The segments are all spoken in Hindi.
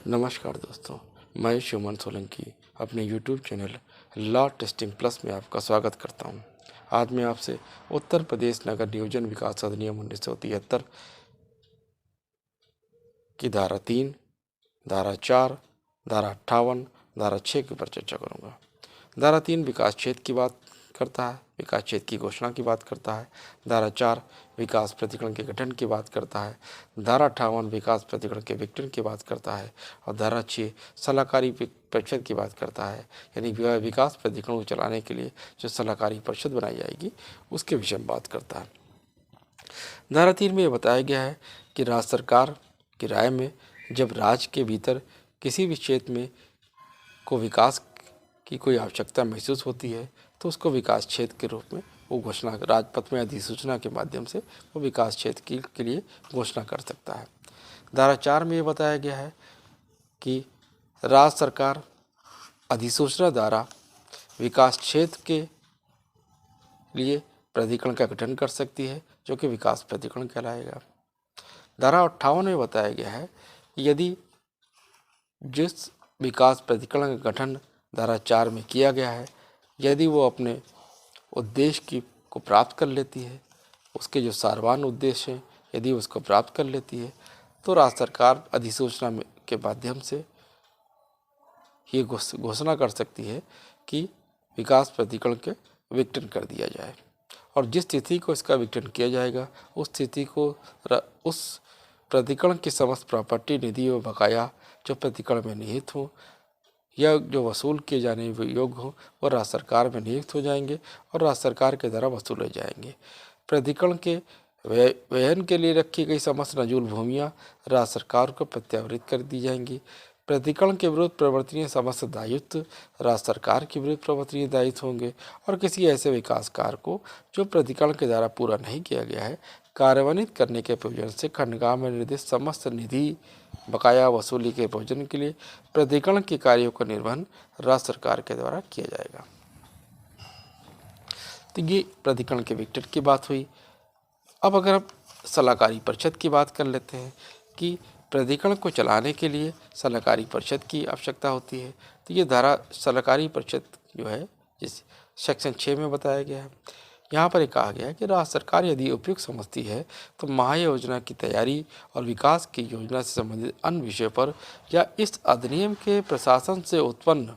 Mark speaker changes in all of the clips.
Speaker 1: नमस्कार दोस्तों, मैं शिवमन सोलंकी अपने YouTube channel law testing plus में आपका स्वागत करता हूं। आज मैं आपसे उत्तर प्रदेश नगर नियोजन विकास अधिनियम 1973 की धारा 3, धारा 4, धारा 58, धारा 6 के ऊपर चर्चा करूंगा। धारा 3 विकास क्षेत्र की बात करता है, विकास क्षेत्र की घोषणा की बात करता है। धारा 4 विकास प्राधिकरण के गठन की बात करता है। धारा 58 विकास प्राधिकरण के विघटन की बात करता है। और धारा 6 सलाहकारी परिषद की बात करता है, यानी विकास प्राधिकरण को चलाने के लिए जो सलाहकारी परिषद बनाई जाएगी उसके विषय में बात करता है। धारा 3 में यह बताया गया है कि राज्य सरकार की राय में जब राज्य के भीतर किसी भी क्षेत्र में को विकास की कोई आवश्यकता महसूस होती है तो उसको विकास क्षेत्र के रूप में वो घोषणा राजपत्र में अधिसूचना के माध्यम से वो विकास क्षेत्र के लिए घोषणा कर सकता है। धारा 4 में ये बताया गया है कि राज्य सरकार अधिसूचना द्वारा विकास क्षेत्र के लिए प्राधिकरण का गठन कर सकती है जो कि विकास प्राधिकरण कहलाएगा। धारा 58 में बताया गया है कि यदि जिस विकास प्राधिकरण का गठन धारा 4 में किया गया है, यदि वो अपने उद्देश्य को प्राप्त कर लेती है, उसके जो सारवान उद्देश्य हैं यदि उसको प्राप्त कर लेती है तो राज्य सरकार अधिसूचना के माध्यम से ये घोषणा कर सकती है कि विकास प्राधिकरण के विघटन कर दिया जाए। और जिस तिथि को इसका विघटन किया जाएगा उस तिथि को उस प्राधिकरण की समस्त प्रॉपर्टी, निधि व बकाया जो प्राधिकरण में निहित हो या जो वसूल किए जाने योग्य हो वह राज्य सरकार में नियुक्त हो जाएंगे और राज्य सरकार के द्वारा वसूले जाएंगे। प्राधिकरण के व्ययन के लिए रखी गई समस्त नजूल भूमियाँ राज्य सरकार को प्रत्यावृत कर दी जाएंगी। प्राधिकरण के विरुद्ध प्रवर्तनीय समस्त दायित्व राज्य सरकार के विरुद्ध प्रवर्तनीय दायित्व होंगे और किसी ऐसे विकास कार्य को जो प्राधिकरण के द्वारा पूरा नहीं किया गया है कार्यान्वित करने के प्रयोजन से खंडगांव में निर्दिष्ट समस्त निधि बकाया वसूली के प्रयोजन के लिए प्राधिकरण के कार्यों का निर्वहन राज्य सरकार के द्वारा किया जाएगा। तो ये प्राधिकरण के विघटन की बात हुई। अब अगर आप सलाहकारी परिषद की बात कर लेते हैं कि प्राधिकरण को चलाने के लिए सलाहकारी परिषद की आवश्यकता होती है, तो ये धारा सलाहकारी परिषद जो है जिस सेक्शन 6 में बताया गया है, यहाँ पर कहा गया है कि राज्य सरकार यदि उपयुक्त समझती है तो महायोजना की तैयारी और विकास की योजना से संबंधित अन्य विषयों पर या इस अधिनियम के प्रशासन से उत्पन्न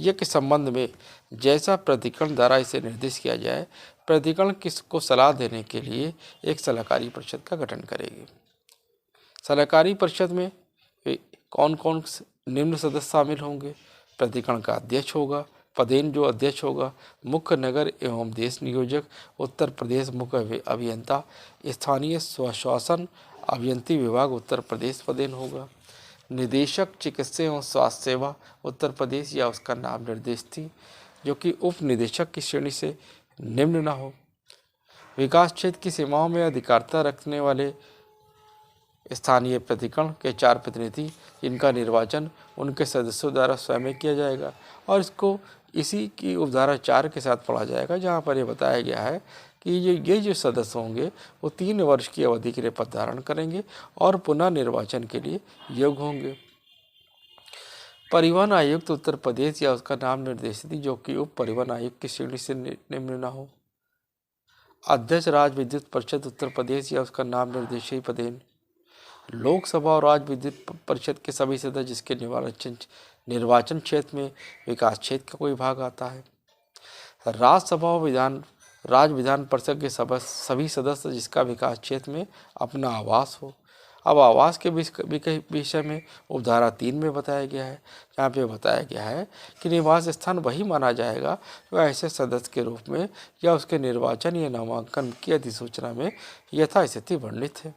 Speaker 1: यह के संबंध में जैसा प्राधिकरण द्वारा इसे निर्देश किया जाए, प्राधिकरण किसको सलाह देने के लिए एक सलाहकारी परिषद का गठन करेगी। सलाहकारी परिषद में कौन कौन निम्न सदस्य शामिल होंगे। प्राधिकरण का अध्यक्ष होगा, पदेन जो अध्यक्ष होगा, मुख्य नगर एवं देश नियोजक, उत्तर प्रदेश मुख्य अभियंता, स्थानीय स्वशासन अभियंती विभाग उत्तर प्रदेश पदेन होगा, निदेशक चिकित्सा एवं स्वास्थ्य सेवा उत्तर प्रदेश या उसका नाम निर्देश थी जो कि उप निदेशक की श्रेणी से निम्न न हो। विकास क्षेत्र की सीमाओं में अधिकारिता रखने वाले स्थानीय प्राधिकरण के 4 प्रतिनिधि जिनका निर्वाचन उनके सदस्यों द्वारा स्वयं किया जाएगा और इसको इसी की उपधारा 4 के साथ पढ़ा जाएगा जहाँ पर यह बताया गया है कि ये जो सदस्य होंगे वो 3 वर्ष की अवधि के लिए पद धारण करेंगे और पुनः निर्वाचन के लिए योग्य होंगे। परिवहन आयुक्त उत्तर प्रदेश या उसका नाम निर्देशित जो कि उप परिवहन आयुक्त की श्रेणी से निम्न न हो। अध्यक्ष राज्य विद्युत परिषद उत्तर प्रदेश या उसका नाम निर्देशित पदेन। लोकसभा और राज्य विद्युत परिषद के सभी सदस्य जिसके निर्वाचन क्षेत्र में विकास क्षेत्र का कोई भाग आता है। राज्यसभा और राज्य विधान परिषद के सभी सदस्य जिसका विकास क्षेत्र में अपना आवास हो। अब आवास के विषय में उपधारा 3 में बताया गया है, जहाँ पे बताया गया है कि निवास स्थान वही माना जाएगा जो ऐसे सदस्य के रूप में या उसके निर्वाचन या नामांकन की अधिसूचना में यथास्थिति वर्णित है।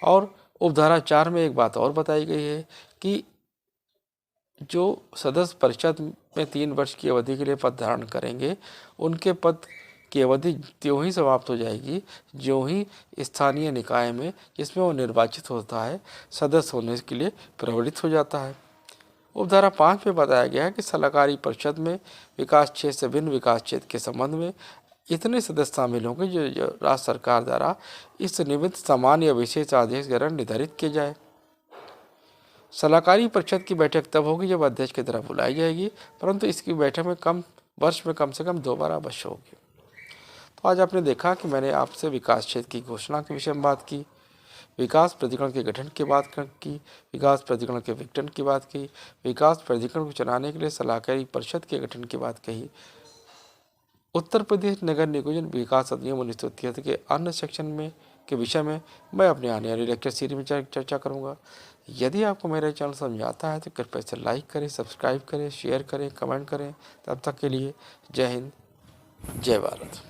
Speaker 1: और उपधारा 4 में एक बात और बताई गई है कि जो सदस्य परिषद में 3 वर्ष की अवधि के लिए पद धारण करेंगे उनके पद की अवधि त्यों ही समाप्त हो जाएगी जो ही स्थानीय निकाय में जिसमें वो निर्वाचित होता है सदस्य होने के लिए प्रवृत्त हो जाता है। उपधारा 5 में बताया गया है कि सलाहकारी परिषद में विकास क्षेत्र से भिन्न विकास क्षेत्र के संबंध में इतने सदस्य शामिल होंगे जो राज्य सरकार द्वारा इस निमित्त सामान्य या विशेष आदेश द्वारा निर्धारित किए जाए। सलाहकारी परिषद की बैठक तब होगी जब अध्यक्ष की तरफ बुलाई जाएगी, परंतु इसकी बैठक में वर्ष में कम से कम 2 बार अवश्य होगी। तो आज आपने देखा कि मैंने आपसे विकास क्षेत्र की घोषणा के विषय में बात की, विकास प्राधिकरण के गठन की बात की, विकास प्राधिकरण के विघटन की बात की, विकास प्राधिकरण को चलाने के लिए सलाहकारी परिषद के गठन की बात कही, उत्तर प्रदेश नगर नियोजन विकास अधिनियम 1973 के अन्य सेक्शन में के विषय में मैं अपने आने वाली लेक्चर सीरीज में चर्चा करूंगा। यदि आपको मेरा चैनल समझ आता है तो कृपया इसे लाइक करें, सब्सक्राइब करें, शेयर करें, कमेंट करें। तब तक के लिए जय हिंद, जय भारत।